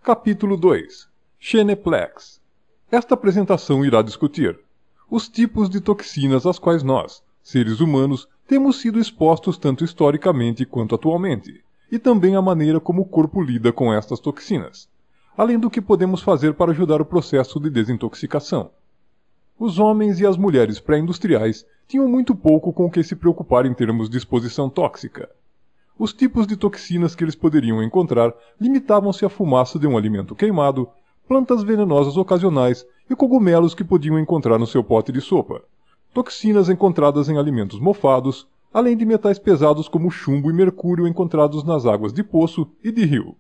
Capítulo 2. Xeneplex. Esta apresentação irá discutir os tipos de toxinas às quais nós, seres humanos, temos sido expostos tanto historicamente quanto atualmente, e também a maneira como o corpo lida com estas toxinas, além do que podemos fazer para ajudar o processo de desintoxicação. Os homens e as mulheres pré-industriais tinham muito pouco com o que se preocupar em termos de exposição tóxica. Os tipos de toxinas que eles poderiam encontrar limitavam-se à fumaça de um alimento queimado, plantas venenosas ocasionais e cogumelos que podiam encontrar no seu pote de sopa, toxinas encontradas em alimentos mofados, além de metais pesados como chumbo e mercúrio encontrados nas águas de poço e de rio.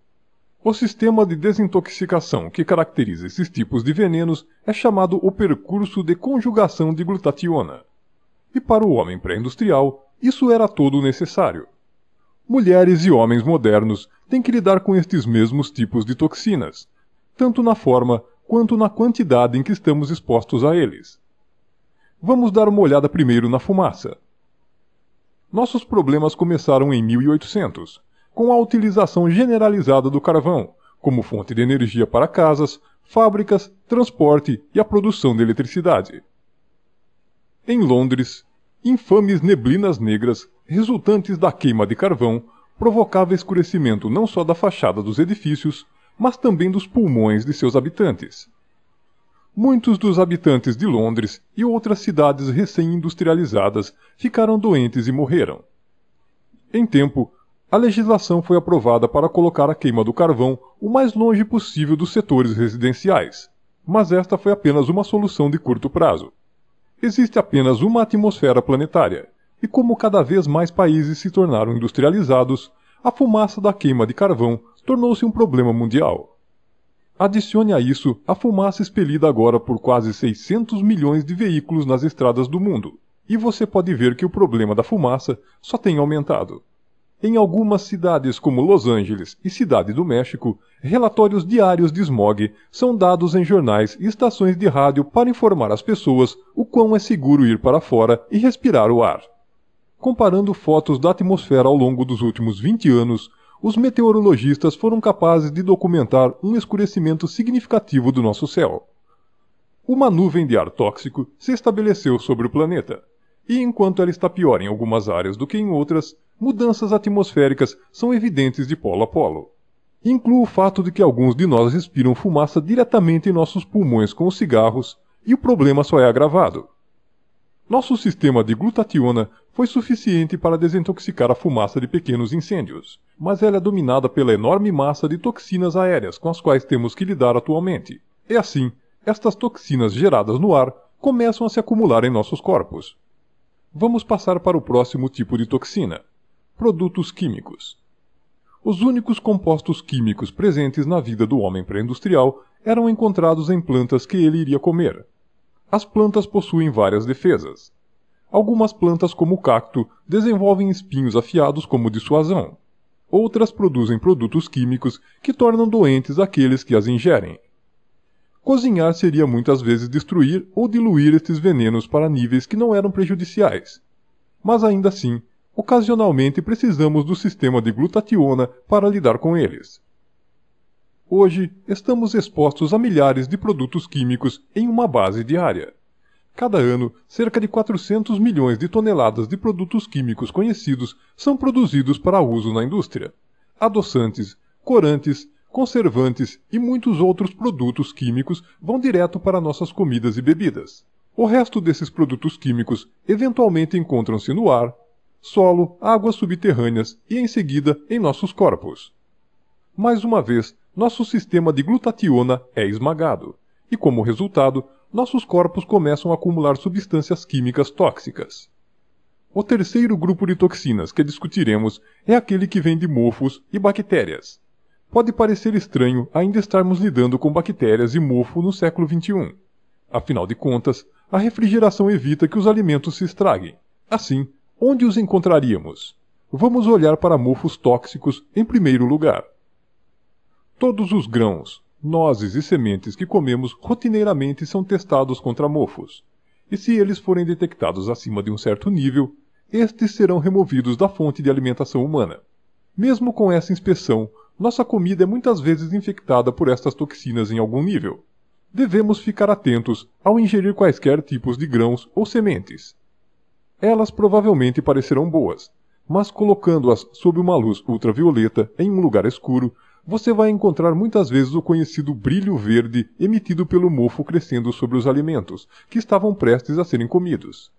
O sistema de desintoxicação que caracteriza esses tipos de venenos é chamado o percurso de conjugação de glutationa. E para o homem pré-industrial, isso era todo necessário. Mulheres e homens modernos têm que lidar com estes mesmos tipos de toxinas, tanto na forma quanto na quantidade em que estamos expostos a eles. Vamos dar uma olhada primeiro na fumaça. Nossos problemas começaram em 1800, com a utilização generalizada do carvão, como fonte de energia para casas, fábricas, transporte e a produção de eletricidade. Em Londres, infames neblinas negras, resultantes da queima de carvão, provocavam escurecimento não só da fachada dos edifícios, mas também dos pulmões de seus habitantes. Muitos dos habitantes de Londres e outras cidades recém-industrializadas ficaram doentes e morreram. Em tempo, a legislação foi aprovada para colocar a queima do carvão o mais longe possível dos setores residenciais, mas esta foi apenas uma solução de curto prazo. Existe apenas uma atmosfera planetária, e como cada vez mais países se tornaram industrializados, a fumaça da queima de carvão tornou-se um problema mundial. Adicione a isso a fumaça expelida agora por quase 600 milhões de veículos nas estradas do mundo, e você pode ver que o problema da fumaça só tem aumentado. Em algumas cidades como Los Angeles e Cidade do México, relatórios diários de smog são dados em jornais e estações de rádio para informar as pessoas o quão é seguro ir para fora e respirar o ar. Comparando fotos da atmosfera ao longo dos últimos 20 anos, os meteorologistas foram capazes de documentar um escurecimento significativo do nosso céu. Uma nuvem de ar tóxico se estabeleceu sobre o planeta, e enquanto ela está pior em algumas áreas do que em outras, mudanças atmosféricas são evidentes de polo a polo. Inclui o fato de que alguns de nós respiram fumaça diretamente em nossos pulmões com os cigarros, e o problema só é agravado. Nosso sistema de glutationa foi suficiente para desintoxicar a fumaça de pequenos incêndios, mas ela é dominada pela enorme massa de toxinas aéreas com as quais temos que lidar atualmente. E assim, estas toxinas geradas no ar começam a se acumular em nossos corpos. Vamos passar para o próximo tipo de toxina: produtos químicos. Os únicos compostos químicos presentes na vida do homem pré-industrial eram encontrados em plantas que ele iria comer. As plantas possuem várias defesas. Algumas plantas, como o cacto, desenvolvem espinhos afiados como dissuasão. Outras produzem produtos químicos que tornam doentes aqueles que as ingerem. Cozinhar seria muitas vezes destruir ou diluir estes venenos para níveis que não eram prejudiciais. Mas ainda assim, ocasionalmente precisamos do sistema de glutationa para lidar com eles. Hoje, estamos expostos a milhares de produtos químicos em uma base diária. Cada ano, cerca de 400 milhões de toneladas de produtos químicos conhecidos são produzidos para uso na indústria. Adoçantes, corantes, conservantes e muitos outros produtos químicos vão direto para nossas comidas e bebidas. O resto desses produtos químicos eventualmente encontram-se no ar, solo, águas subterrâneas e, em seguida, em nossos corpos. Mais uma vez, nosso sistema de glutationa é esmagado, e como resultado, nossos corpos começam a acumular substâncias químicas tóxicas. O terceiro grupo de toxinas que discutiremos é aquele que vem de mofos e bactérias. Pode parecer estranho ainda estarmos lidando com bactérias e mofo no século XXI. Afinal de contas, a refrigeração evita que os alimentos se estraguem. Assim, onde os encontraríamos? Vamos olhar para mofos tóxicos em primeiro lugar. Todos os grãos, nozes e sementes que comemos rotineiramente são testados contra mofos, e se eles forem detectados acima de um certo nível, estes serão removidos da fonte de alimentação humana. Mesmo com essa inspeção, nossa comida é muitas vezes infectada por estas toxinas em algum nível. Devemos ficar atentos ao ingerir quaisquer tipos de grãos ou sementes. Elas provavelmente parecerão boas, mas colocando-as sob uma luz ultravioleta em um lugar escuro, você vai encontrar muitas vezes o conhecido brilho verde emitido pelo mofo crescendo sobre os alimentos, que estavam prestes a serem comidos.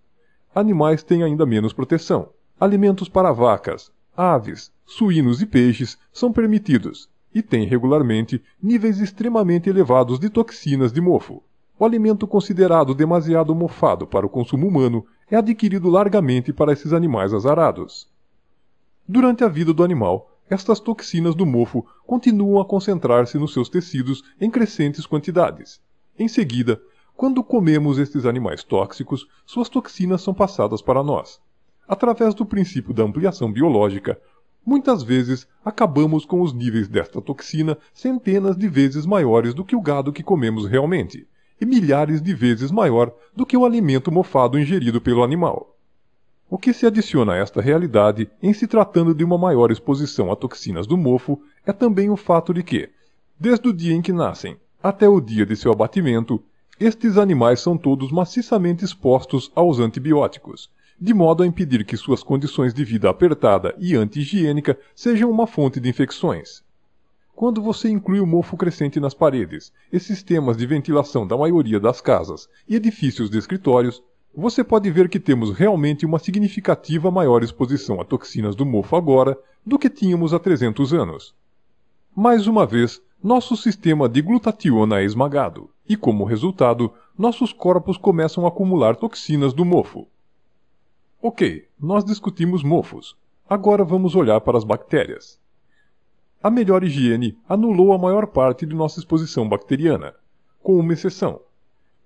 Animais têm ainda menos proteção. Alimentos para vacas, aves, suínos e peixes são permitidos, e têm regularmente níveis extremamente elevados de toxinas de mofo. O alimento considerado demasiado mofado para o consumo humano é adquirido largamente para esses animais azarados. Durante a vida do animal, estas toxinas do mofo continuam a concentrar-se nos seus tecidos em crescentes quantidades. Em seguida, quando comemos estes animais tóxicos, suas toxinas são passadas para nós. Através do princípio da ampliação biológica, muitas vezes acabamos com os níveis desta toxina centenas de vezes maiores do que o gado que comemos realmente, e milhares de vezes maior do que o alimento mofado ingerido pelo animal. O que se adiciona a esta realidade, em se tratando de uma maior exposição a toxinas do mofo, é também o fato de que, desde o dia em que nascem até o dia de seu abatimento, estes animais são todos maciçamente expostos aos antibióticos, de modo a impedir que suas condições de vida apertada e anti-higiênica sejam uma fonte de infecções. Quando você inclui o mofo crescente nas paredes e sistemas de ventilação da maioria das casas e edifícios de escritórios, você pode ver que temos realmente uma significativa maior exposição a toxinas do mofo agora do que tínhamos há 300 anos. Mais uma vez, nosso sistema de glutationa é esmagado, e como resultado, nossos corpos começam a acumular toxinas do mofo. Ok, nós discutimos mofos. Agora vamos olhar para as bactérias. A melhor higiene anulou a maior parte de nossa exposição bacteriana, com uma exceção: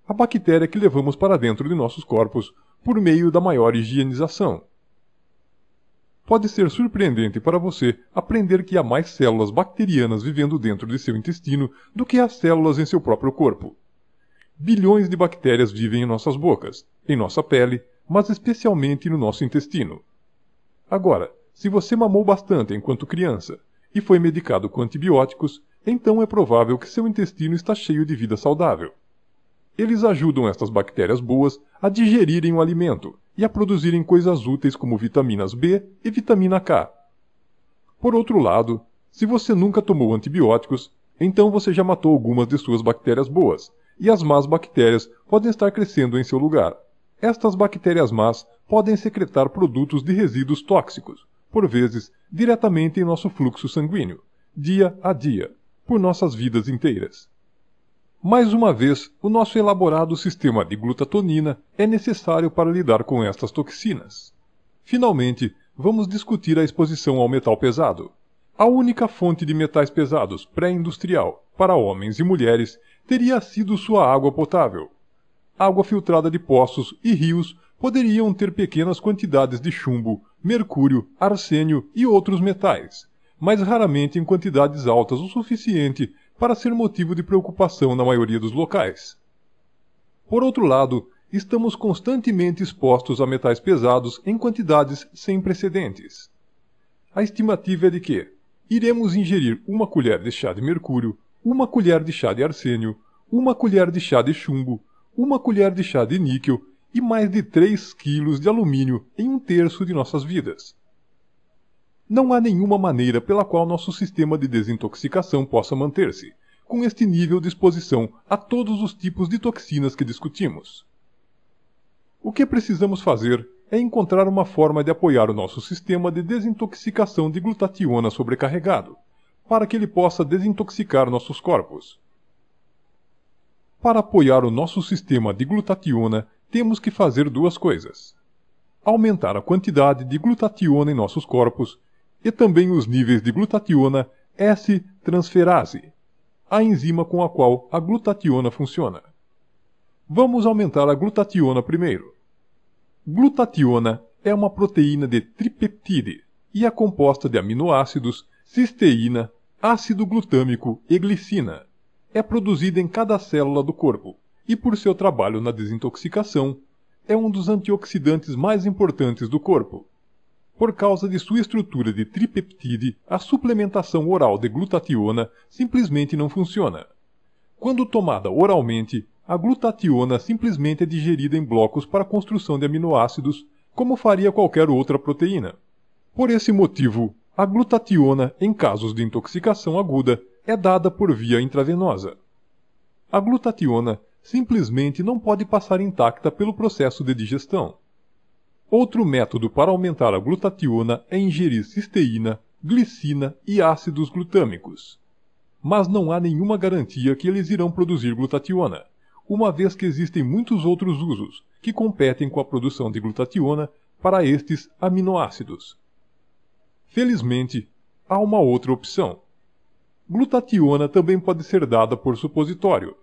a bactéria que levamos para dentro de nossos corpos por meio da maior higienização. Pode ser surpreendente para você aprender que há mais células bacterianas vivendo dentro de seu intestino do que as células em seu próprio corpo. Bilhões de bactérias vivem em nossas bocas, em nossa pele, mas especialmente no nosso intestino. Agora, se você mamou bastante enquanto criança e foi medicado com antibióticos, então é provável que seu intestino está cheio de vida saudável. Eles ajudam estas bactérias boas a digerirem o alimento e a produzirem coisas úteis como vitaminas B e vitamina K. Por outro lado, se você nunca tomou antibióticos, então você já matou algumas de suas bactérias boas, e as más bactérias podem estar crescendo em seu lugar. Estas bactérias más podem secretar produtos de resíduos tóxicos, por vezes diretamente em nosso fluxo sanguíneo, dia a dia, por nossas vidas inteiras. Mais uma vez, o nosso elaborado sistema de glutatonina é necessário para lidar com estas toxinas. Finalmente, vamos discutir a exposição ao metal pesado. A única fonte de metais pesados pré-industrial para homens e mulheres teria sido sua água potável. Água filtrada de poços e rios poderiam ter pequenas quantidades de chumbo, mercúrio, arsênio e outros metais, mas raramente em quantidades altas o suficiente para ser motivo de preocupação na maioria dos locais. Por outro lado, estamos constantemente expostos a metais pesados em quantidades sem precedentes. A estimativa é de que iremos ingerir 1 colher de chá de mercúrio, 1 colher de chá de arsênio, 1 colher de chá de chumbo, 1 colher de chá de níquel e mais de 3 quilos de alumínio em 1/3 de nossas vidas. Não há nenhuma maneira pela qual nosso sistema de desintoxicação possa manter-se com este nível de exposição a todos os tipos de toxinas que discutimos. O que precisamos fazer é encontrar uma forma de apoiar o nosso sistema de desintoxicação de glutationa sobrecarregado, para que ele possa desintoxicar nossos corpos. Para apoiar o nosso sistema de glutationa, temos que fazer 2 coisas: aumentar a quantidade de glutationa em nossos corpos e também os níveis de glutationa S-transferase, a enzima com a qual a glutationa funciona. Vamos aumentar a glutationa primeiro. Glutationa é uma proteína de tripeptide e é composta de aminoácidos, cisteína, ácido glutâmico e glicina. É produzida em cada célula do corpo e, por seu trabalho na desintoxicação, é um dos antioxidantes mais importantes do corpo. Por causa de sua estrutura de tripeptide, a suplementação oral de glutationa simplesmente não funciona. Quando tomada oralmente, a glutationa simplesmente é digerida em blocos para a construção de aminoácidos, como faria qualquer outra proteína. Por esse motivo, a glutationa, em casos de intoxicação aguda, é dada por via intravenosa. A glutationa simplesmente não pode passar intacta pelo processo de digestão. Outro método para aumentar a glutationa é ingerir cisteína, glicina e ácidos glutâmicos. Mas não há nenhuma garantia que eles irão produzir glutationa, uma vez que existem muitos outros usos que competem com a produção de glutationa para estes aminoácidos. Felizmente, há uma outra opção. Glutationa também pode ser dada por supositório,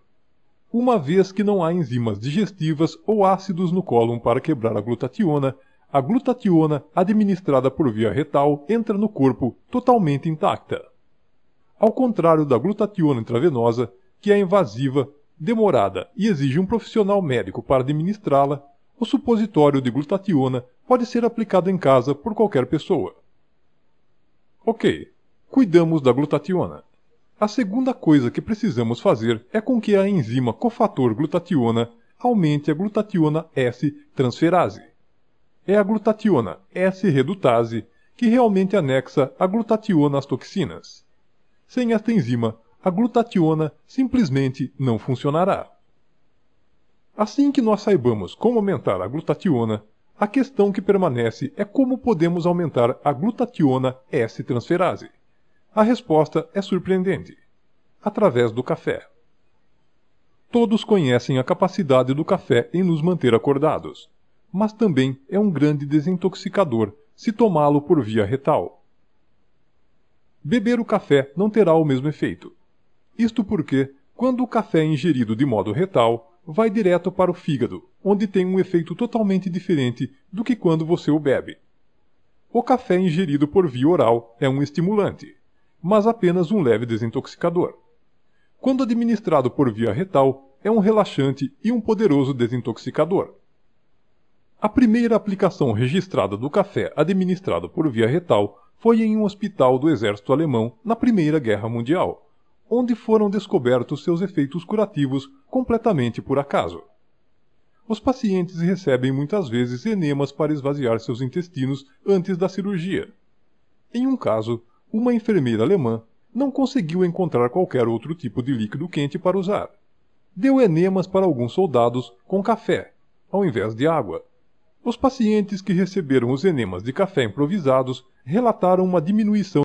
uma vez que não há enzimas digestivas ou ácidos no cólon para quebrar a glutationa administrada por via retal entra no corpo totalmente intacta. Ao contrário da glutationa intravenosa, que é invasiva, demorada e exige um profissional médico para administrá-la, o supositório de glutationa pode ser aplicado em casa por qualquer pessoa. Ok, cuidamos da glutationa. A segunda coisa que precisamos fazer é com que a enzima cofator glutationa aumente a glutationa S-transferase. É a glutationa S-redutase que realmente anexa a glutationa às toxinas. Sem esta enzima, a glutationa simplesmente não funcionará. Assim que nós saibamos como aumentar a glutationa, a questão que permanece é como podemos aumentar a glutationa S-transferase. A resposta é surpreendente. Através do café. Todos conhecem a capacidade do café em nos manter acordados, mas também é um grande desintoxicador se tomá-lo por via retal. Beber o café não terá o mesmo efeito. Isto porque, quando o café é ingerido de modo retal, vai direto para o fígado, onde tem um efeito totalmente diferente do que quando você o bebe. O café ingerido por via oral é um estimulante, mas apenas um leve desintoxicador. Quando administrado por via retal, é um relaxante e um poderoso desintoxicador. A primeira aplicação registrada do café administrado por via retal foi em um hospital do exército alemão na Primeira Guerra Mundial, onde foram descobertos seus efeitos curativos completamente por acaso. Os pacientes recebem muitas vezes enemas para esvaziar seus intestinos antes da cirurgia. Em um caso, uma enfermeira alemã não conseguiu encontrar qualquer outro tipo de líquido quente para usar. Deu enemas para alguns soldados com café, ao invés de água. Os pacientes que receberam os enemas de café improvisados relataram uma diminuição